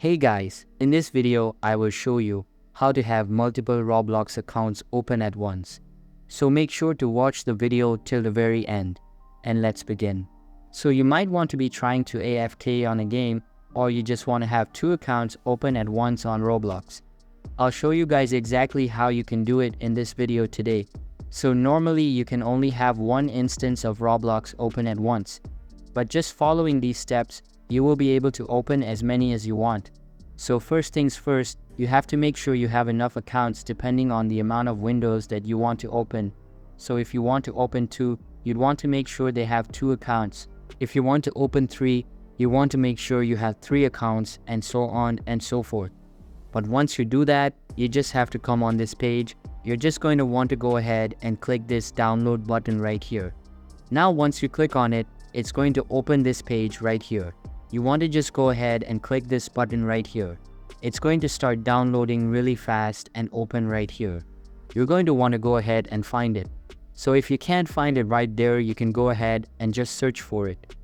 Hey guys, in this video I will show you how to have multiple Roblox accounts open at once. So make sure to watch the video till the very end, and let's begin. So you might want to be trying to AFK on a game, or you just want to have two accounts open at once on Roblox. I'll show you guys exactly how you can do it in this video today. So normally you can only have one instance of Roblox open at once, but just following these steps you will be able to open as many as you want. So first things first, you have to make sure you have enough accounts depending on the amount of windows that you want to open. So if you want to open 2, you'd want to make sure they have 2 accounts. If you want to open 3, you want to make sure you have 3 accounts, and so on and so forth. But once you do that, you just have to come on this page. You're just going to want to go ahead and click this download button right here. Now once you click on it, it's going to open this page right here. You want to just go ahead and click this button right here. It's going to start downloading really fast and open right here. You're going to want to go ahead and find it. So if you can't find it right there, you can go ahead and just search for it.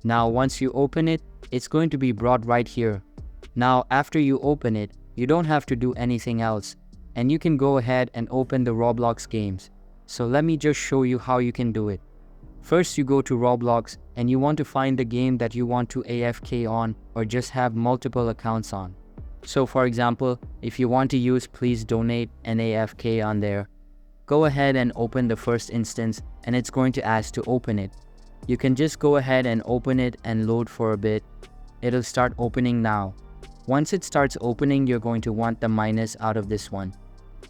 Now once you open it, it's going to be brought right here. Now after you open it, you don't have to do anything else, and you can go ahead and open the Roblox games. So let me just show you how you can do it. First you go to Roblox and you want to find the game that you want to AFK on or just have multiple accounts on. So for example, if you want to use Please Donate and AFK on there, go ahead and open the first instance and it's going to ask to open it. You can just go ahead and open it and load for a bit. It'll start opening now. Once it starts opening, you're going to want the minus out of this one.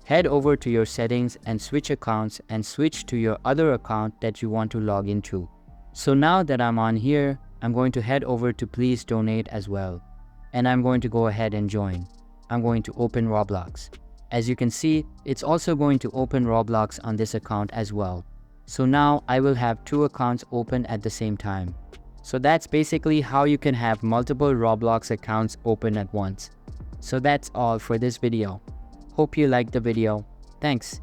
Head over to your settings and switch accounts and switch to your other account that you want to log into. So now that I'm on here, I'm going to head over to Please Donate as well. And I'm going to go ahead and join. I'm going to open Roblox. As you can see, it's also going to open Roblox on this account as well. So now I will have 2 accounts open at the same time. So that's basically how you can have multiple Roblox accounts open at once. So that's all for this video. Hope you liked the video. Thanks.